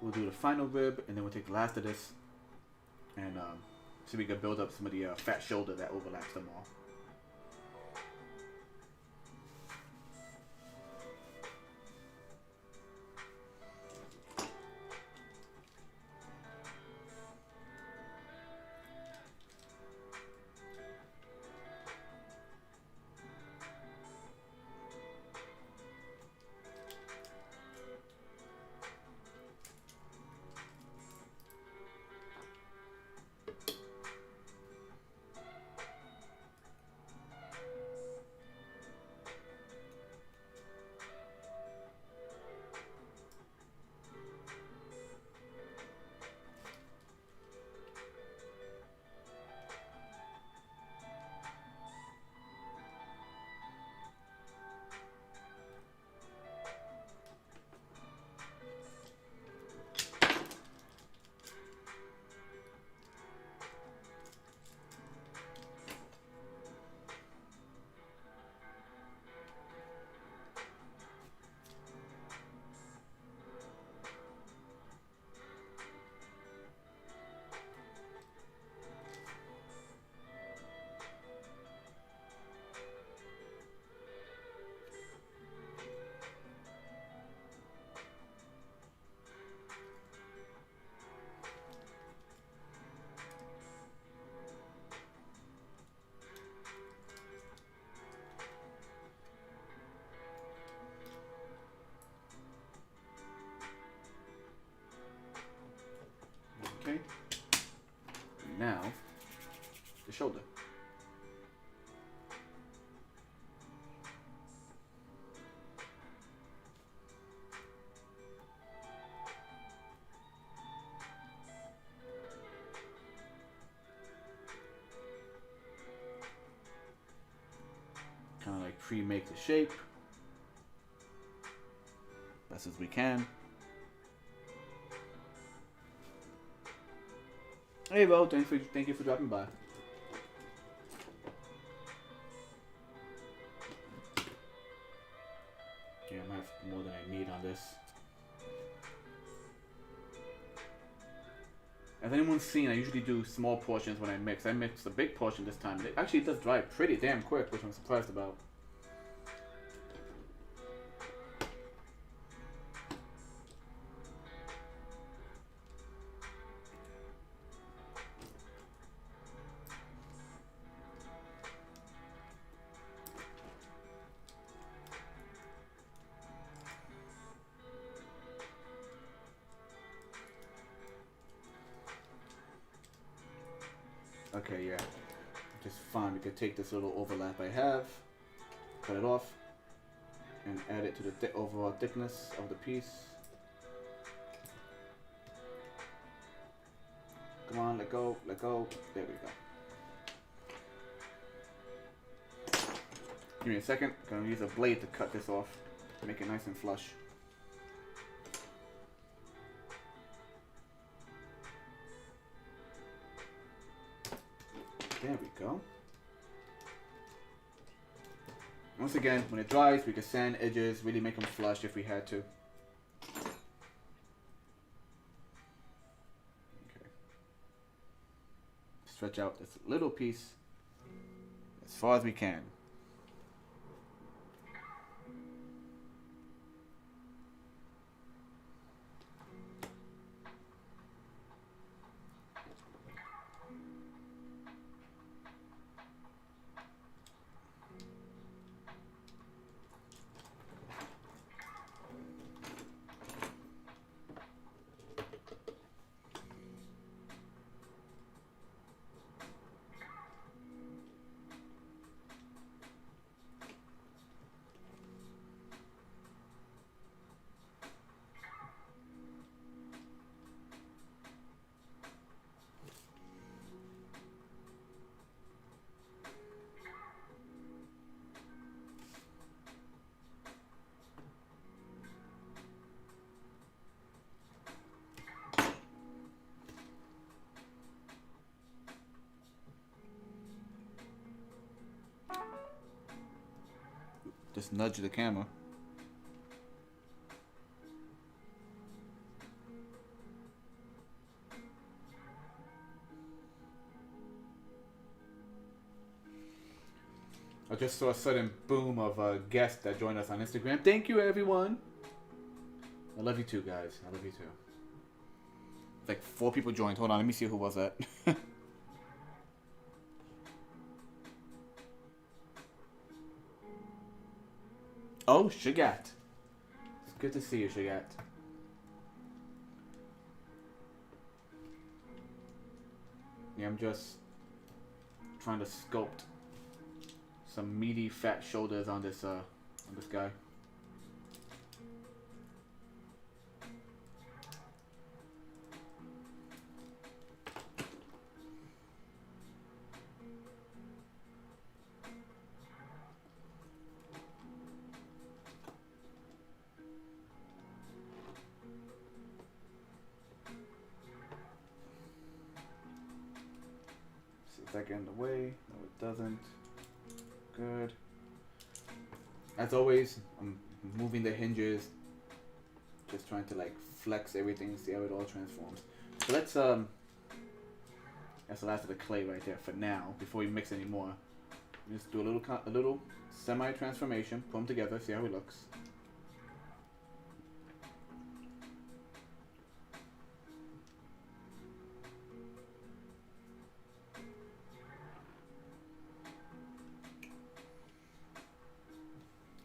we'll do the final rib, and then we'll take the last of this, and so we can build up some of the fat shoulder that overlaps them all. Okay. Now, the shoulder. Kind of like pre-make the shape best as we can. Hey, Bo, thank you for dropping by. Yeah, I might have more than I need on this. As anyone's seen, I usually do small portions when I mix. I mixed a big portion this time. It actually does dry pretty damn quick, which I'm surprised about. Okay, yeah, just fine. We could take this little overlap I have, cut it off, and add it to the overall thickness of the piece. Come on, let go, let go. There we go. Give me a second. I'm gonna use a blade to cut this off, make it nice and flush. There we go. Once again, when it dries, we can sand edges, really make them flush if we had to. Okay. Stretch out this little piece as far as we can. Just nudge the camera. I just saw a sudden boom of guests that joined us on Instagram. Thank you, everyone. I love you too, guys. I love you too. Like 4 people joined. Hold on, let me see who was that. Oh, Shagat. It's good to see you, Shagat. Yeah, I'm just trying to sculpt some meaty, fat shoulders on this guy. Is that getting in the way? No, it doesn't. Good. As always, I'm moving the hinges. Just trying to like flex everything, see how it all transforms. So let's that's the last of the clay right there for now. Before we mix any more, just do a little semi transformation. Put them together, see how it looks.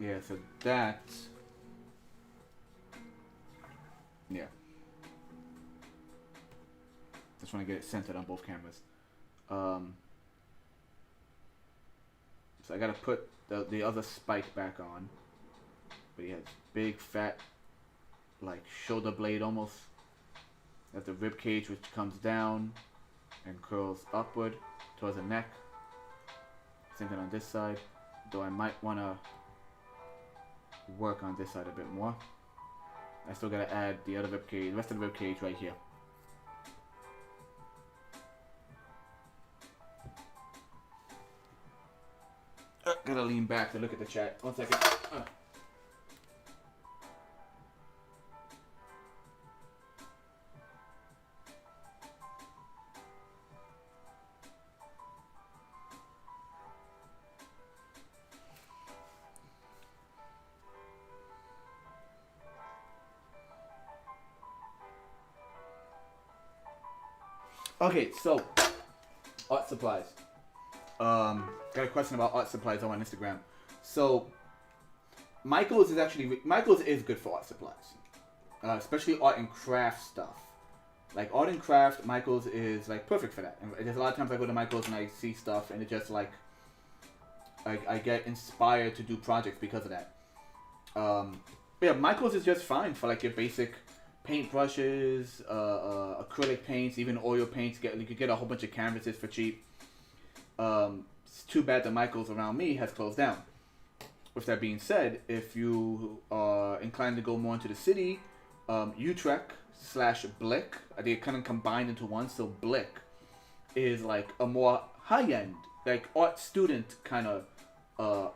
Yeah, so that, yeah. Just want to get it centered on both cameras. So I gotta put the other spike back on. But he has big fat, like shoulder blade almost. At the rib cage, which comes down and curls upward towards the neck. Same thing on this side. Though I might wanna work on this side a bit more. I still gotta add the other rib cage, the rest of the rib cage right here. Gotta lean back to look at the chat. 1 second. Okay, so art supplies. Got a question about art supplies on my Instagram. So Michael's is good for art supplies, especially art and craft stuff. Like art and craft, Michael's is like perfect for that. And there's a lot of times I go to Michael's and I see stuff and it just like I get inspired to do projects because of that. Yeah, Michael's is just fine for like your basic paint brushes, acrylic paints, even oil paints. You could get a whole bunch of canvases for cheap. It's too bad that Michael's around me has closed down. With that being said, if you are inclined to go more into the city, Utrecht/Blick, they kind of combined into one. So Blick is like a more high-end, like art student kind of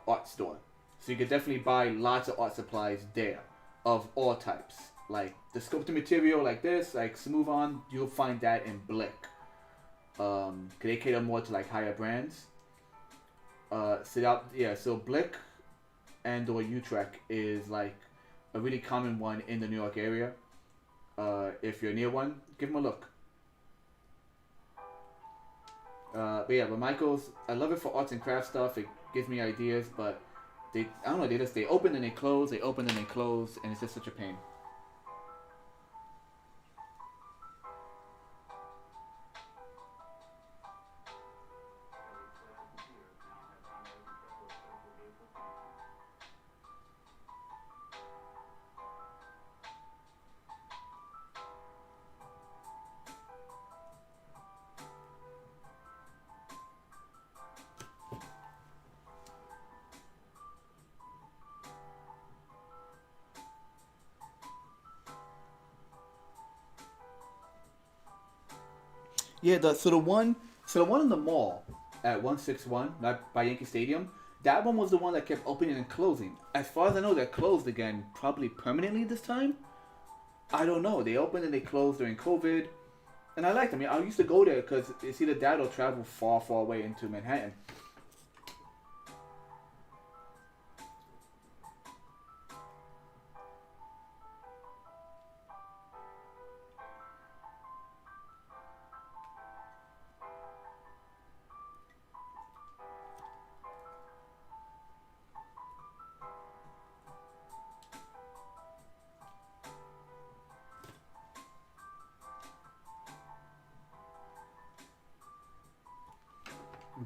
art store. So you could definitely buy lots of art supplies there of all types. Like the sculpting material like this, like Smooth On, you'll find that in Blick. They cater more to like higher brands. So Blick and or Utrecht is like a really common one in the New York area. If you're near one, give them a look. But Michael's, I love it for arts and craft stuff. It gives me ideas, but they open and they close, they open and they close, and it's just such a pain. Yeah, the one in the mall at 161, not by Yankee Stadium, that one was the one that kept opening and closing. As far as I know, they're closed again, probably permanently this time. I don't know. They opened and they closed during COVID, and I liked them. I used to go there because it's either that or travel far, far away into Manhattan.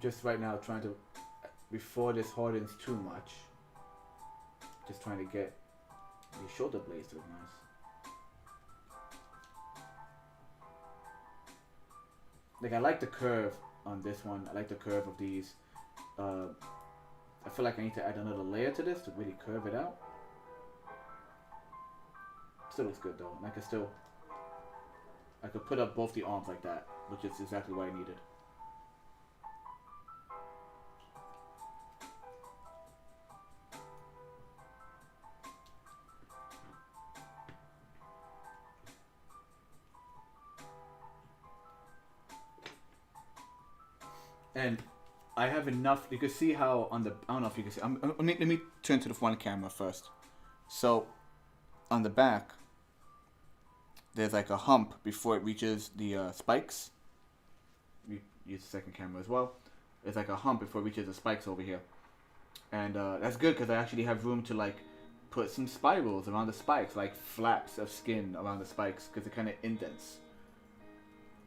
just right now trying to, before this hardens too much, just trying to get these shoulder blades to look nice. Like I like the curve on this one. I like the curve of these. I feel like I need to add another layer to this to really curve it out. Still looks good though, and I could put up both the arms like that, which is exactly what I needed. And I have enough. You can see how on the, I don't know if you can see. Let me turn to the front camera first. So on the back, there's like a hump before it reaches the spikes. We use the second camera as well. There's like a hump before it reaches the spikes over here, and that's good because I actually have room to like put some spirals around the spikes, like flaps of skin around the spikes, because it kind of indents.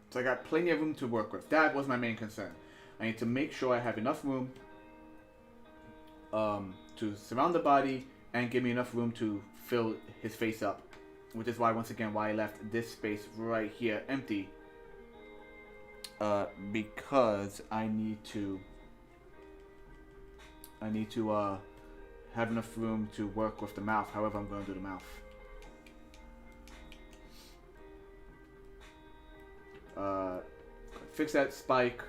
So I got plenty of room to work with. That was my main concern. I need to make sure I have enough room to surround the body and give me enough room to fill his face up, which is why, once again, why I left this space right here empty, because I need to have enough room to work with the mouth, however I'm going to do the mouth. Fix that spike.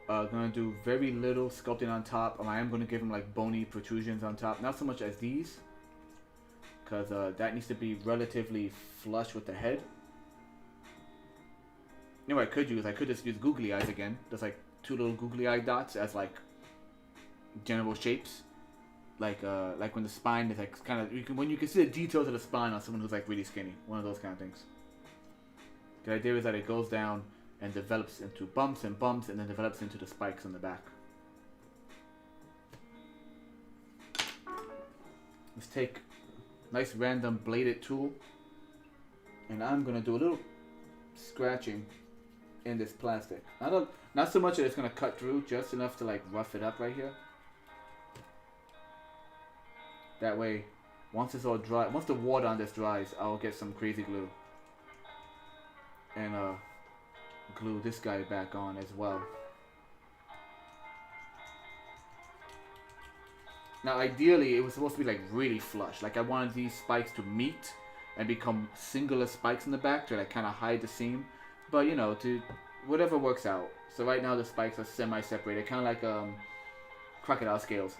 Gonna do very little sculpting on top. I am gonna give him like bony protrusions on top, not so much as these, because that needs to be relatively flush with the head. You know what I could use? I could just use googly eyes again. There's like two little googly eye dots as like general shapes, like when the spine is like kind of, when you can see the details of the spine on someone who's like really skinny, one of those kind of things. The idea is that it goes down and develops into bumps and bumps, and then develops into the spikes on the back. Let's take a nice random bladed tool, and I'm gonna do a little scratching in this plastic. Not so much that it's gonna cut through, just enough to like rough it up right here. That way, once it's all dry, once the water on this dries, I'll get some crazy glue and glue this guy back on as well. Now ideally it was supposed to be like really flush, like I wanted these spikes to meet and become singular spikes in the back to like kind of hide the seam, but you know, to whatever works out. So right now the spikes are semi-separated, kind of like crocodile scales.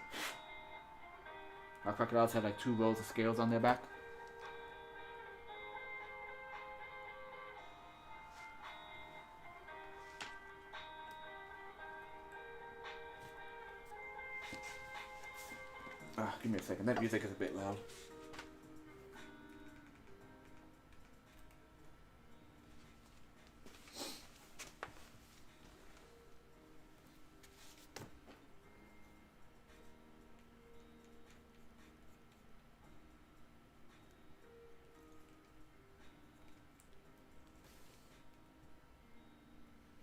Our crocodiles have like 2 rows of scales on their back. Give me a second. That music is a bit loud.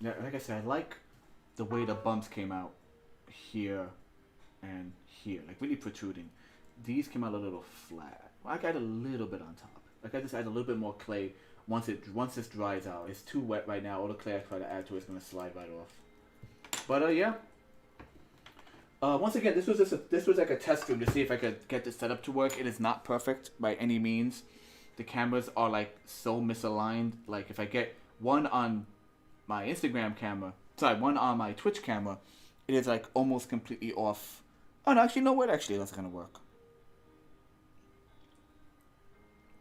Yeah, like I said, I like the way the bumps came out here and here, like really protruding. These came out a little flat. I got a little bit on top. Like I just add a little bit more clay once this dries out. It's too wet right now. All the clay I try to add to it is gonna slide right off. But yeah. Once again, this was like a test room to see if I could get this setup to work. It is not perfect by any means. The cameras are like so misaligned. Like if I get one on my Instagram camera, one on my Twitch camera, it is like almost completely off. Oh no, actually, no, what? Actually, that's gonna work.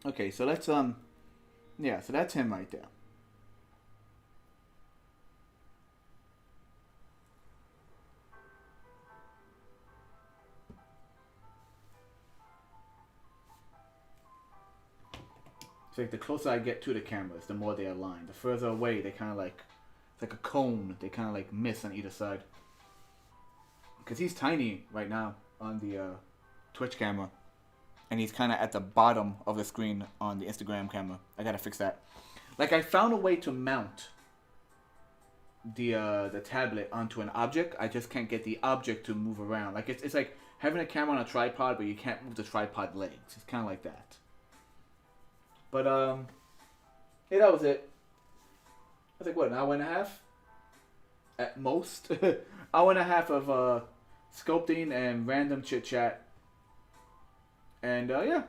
Okay, so let's yeah, so that's him right there. So like the closer I get to the cameras, the more they align. The further away, they kind of like, it's like a cone. They kind of like miss on either side. Because he's tiny right now on the Twitch camera. And he's kind of at the bottom of the screen on the Instagram camera. I gotta fix that. Like I found a way to mount the tablet onto an object. I just can't get the object to move around. Like it's like having a camera on a tripod, but you can't move the tripod legs. It's kind of like that. But yeah, that was it. I was like, what, an hour and a half? At most, hour and a half of sculpting and random chit chat. And yeah,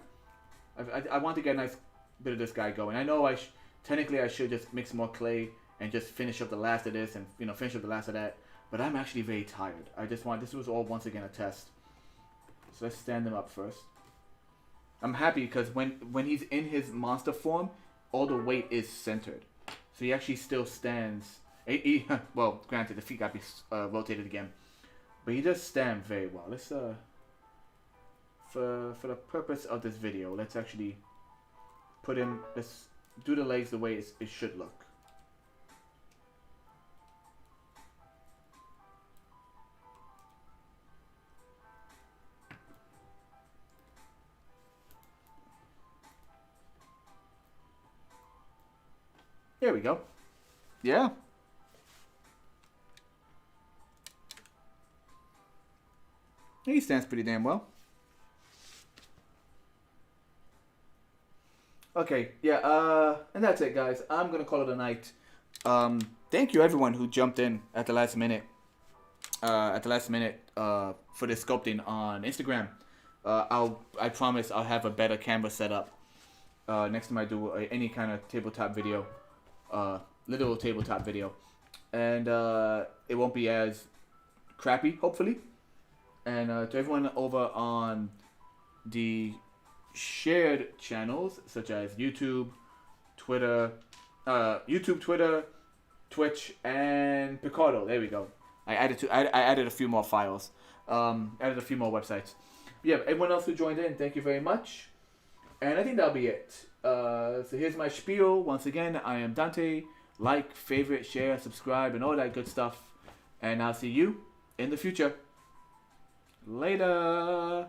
I want to get a nice bit of this guy going. I know technically I should just mix more clay and just finish up the last of this and finish up the last of that. But I'm actually very tired. This was all once again a test. So let's stand him up first. I'm happy because when he's in his monster form, all the weight is centered. So he actually still stands. Well, granted, the feet got to be rotated again. But he does stand very well. Let's, for the purpose of this video, let's actually let's do the legs the way it should look. There we go. Yeah. He stands pretty damn well. Okay, yeah, and that's it, guys. I'm gonna call it a night. Thank you everyone who jumped in at the last minute. For this sculpting on Instagram. I promise I'll have a better camera setup next time I do any kind of tabletop video, literal tabletop video, and it won't be as crappy, hopefully. And to everyone over on the shared channels such as YouTube, Twitter, Twitch, and Picardo. There we go. I added a few more files. Added a few more websites. Yeah, everyone else who joined in, thank you very much. And I think that'll be it. So here's my spiel. Once again, I am Dante. Like, favorite, share, subscribe, and all that good stuff. And I'll see you in the future. Later.